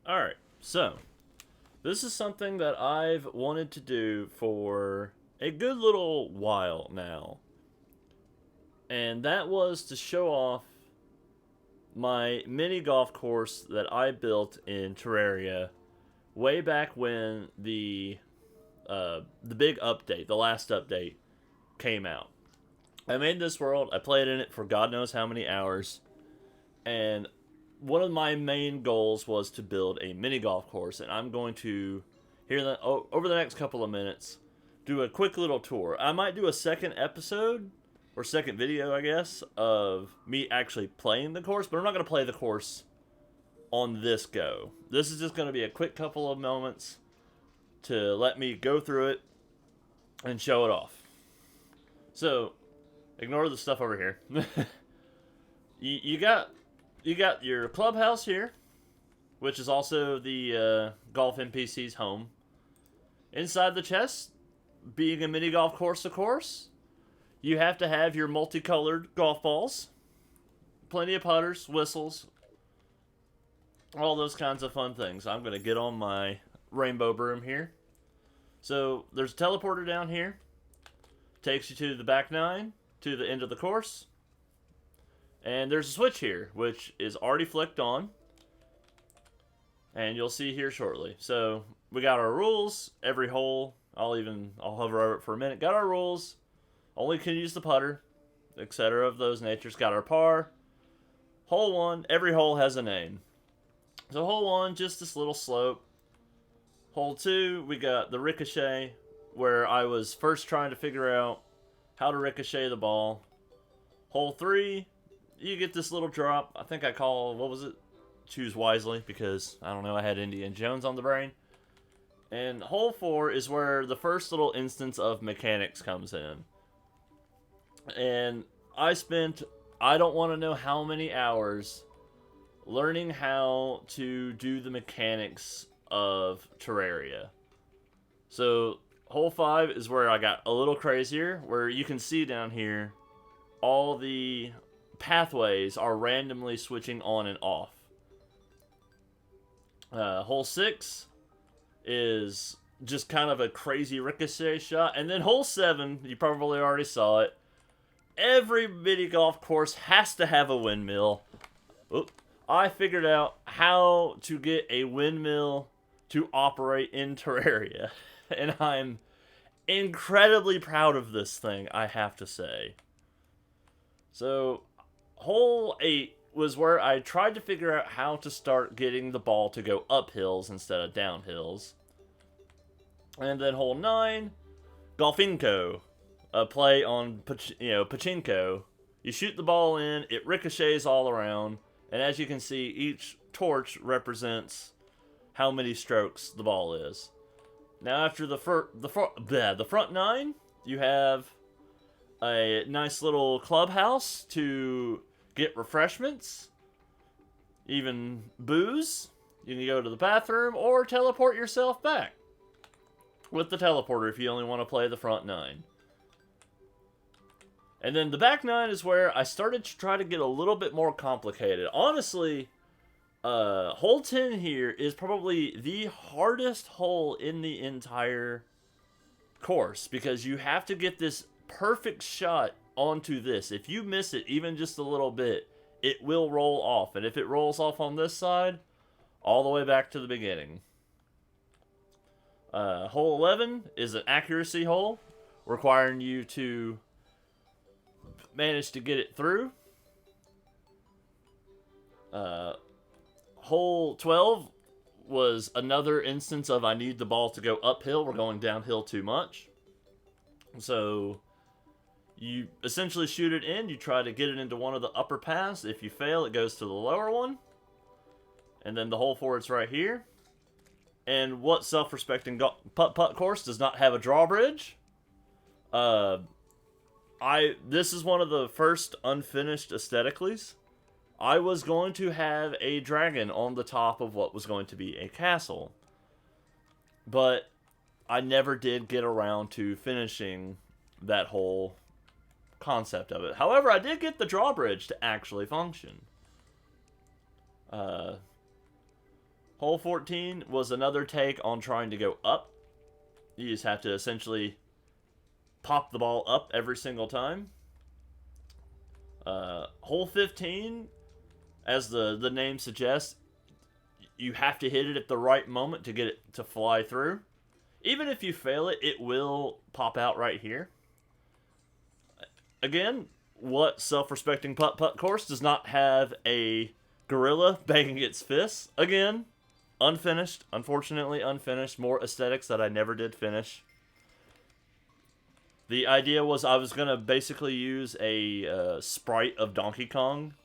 Alright, so this is something that I've wanted to do for a good little while now. And that was to show off my mini golf course that I built in Terraria way back when the big update, the last update, came out. I made this world, I played in it for God knows how many hours, and one of my main goals was to build a mini golf course, and I'm going to over the next couple of minutes do a quick little tour. I might do a second episode or second video, I guess, of me actually playing the course, but I'm not going to play the course on this go. This is just going to be a quick couple of moments to let me go through it and show it off. So, ignore the stuff over here. you got your clubhouse here, which is also the golf NPC's home. Inside the chest, being a mini golf course, of course, you have to have your multicolored golf balls, plenty of putters, whistles, all those kinds of fun things. I'm going to get on my rainbow broom here. So there's a teleporter down here. Takes you to the back nine, to the end of the course. And there's a switch here, which is already flicked on. And you'll see here shortly. So we got our rules. Every hole, I'll hover over it for a minute. Got our rules. Only can use the putter, etc. of those natures. Got our par. Hole 1, every hole has a name. So hole 1, just this little slope. Hole 2, we got the ricochet, where I was first trying to figure out how to ricochet the ball. Hole 3, you get this little drop. I think what was it? Choose wisely, because, I don't know, I had Indiana Jones on the brain. And hole 4 is where the first little instance of mechanics comes in. And I spent, I don't want to know how many hours learning how to do the mechanics of Terraria. So, hole 5 is where I got a little crazier, where you can see down here, all the pathways are randomly switching on and off. Hole 6 is just kind of a crazy ricochet shot. And then hole 7, you probably already saw it. Every mini golf course has to have a windmill. Oop. I figured out how to get a windmill to operate in Terraria. And I'm incredibly proud of this thing, I have to say. So, hole 8 was where I tried to figure out how to start getting the ball to go up hills instead of down hills. And then hole 9, Golfinko, a play on pachinko. You shoot the ball in, it ricochets all around, and as you can see, each torch represents how many strokes the ball is. Now, after the front 9, you have a nice little clubhouse to get refreshments, even booze. You can go to the bathroom or teleport yourself back with the teleporter if you only want to play the front 9. And then the back 9 is where I started to try to get a little bit more complicated. Honestly, hole 10 here is probably the hardest hole in the entire course, because you have to get this perfect shot onto this. If you miss it even just a little bit, it will roll off. And if it rolls off on this side, all the way back to the beginning. Hole 11 is an accuracy hole, requiring you to manage to get it through. Hole 12 was another instance of I need the ball to go uphill. We're going downhill too much. So you essentially shoot it in. You try to get it into one of the upper paths. If you fail, it goes to the lower one. And then the hole 4 is right here. And what self-respecting putt-putt course does not have a drawbridge? This is one of the first unfinished aestheticallys. I was going to have a dragon on the top of what was going to be a castle. But I never did get around to finishing that whole concept of it. However, I did get the drawbridge to actually function. Hole Hole 14 was another take on trying to go up. You just have to essentially pop the ball up every single time. Hole 15, as the name suggests, you have to hit it at the right moment to get it to fly through. Even if you fail it, it will pop out right here. Again, what self-respecting putt-putt course does not have a gorilla banging its fists? Again, unfinished. Unfortunately, unfinished. More aesthetics that I never did finish. The idea was I was going to basically use a sprite of Donkey Kong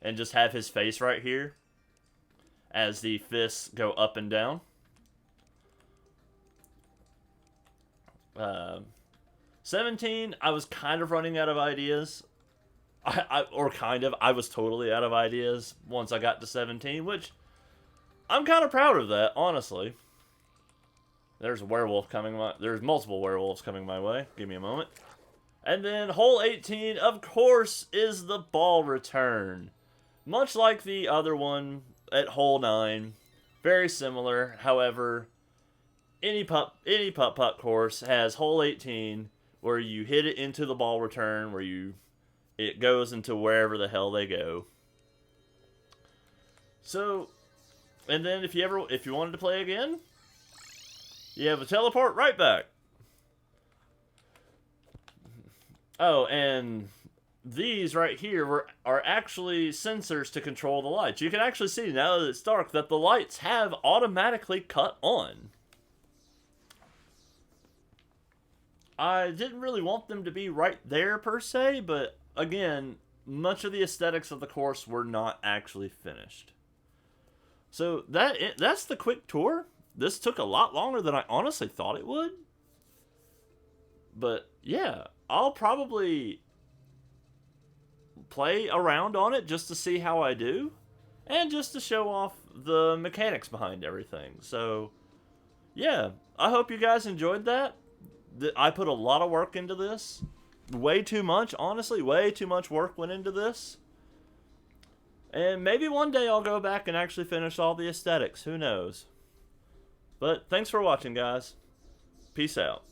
and just have his face right here as the fists go up and down. 17, I was kind of running out of ideas. I was totally out of ideas once I got to 17, which I'm kind of proud of that, honestly. There's a werewolf coming there's multiple werewolves coming my way. Give me a moment. And then hole 18, of course, is the ball return. Much like the other one at hole 9, very similar. However, any putt-putt course has hole 18 where you hit it into the ball return, where it goes into wherever the hell they go. So, and then if you wanted to play again, you have a teleport right back. Oh, and these right here are actually sensors to control the lights. You can actually see, now that it's dark, that the lights have automatically cut on. I didn't really want them to be right there per se, but again, much of the aesthetics of the course were not actually finished. So that's the quick tour. This took a lot longer than I honestly thought it would. But yeah, I'll probably play around on it just to see how I do, and just to show off the mechanics behind everything. So yeah, I hope you guys enjoyed that. I put a lot of work into this. Way too much, honestly. Way too much work went into this. And maybe one day I'll go back and actually finish all the aesthetics. Who knows? But thanks for watching, guys. Peace out.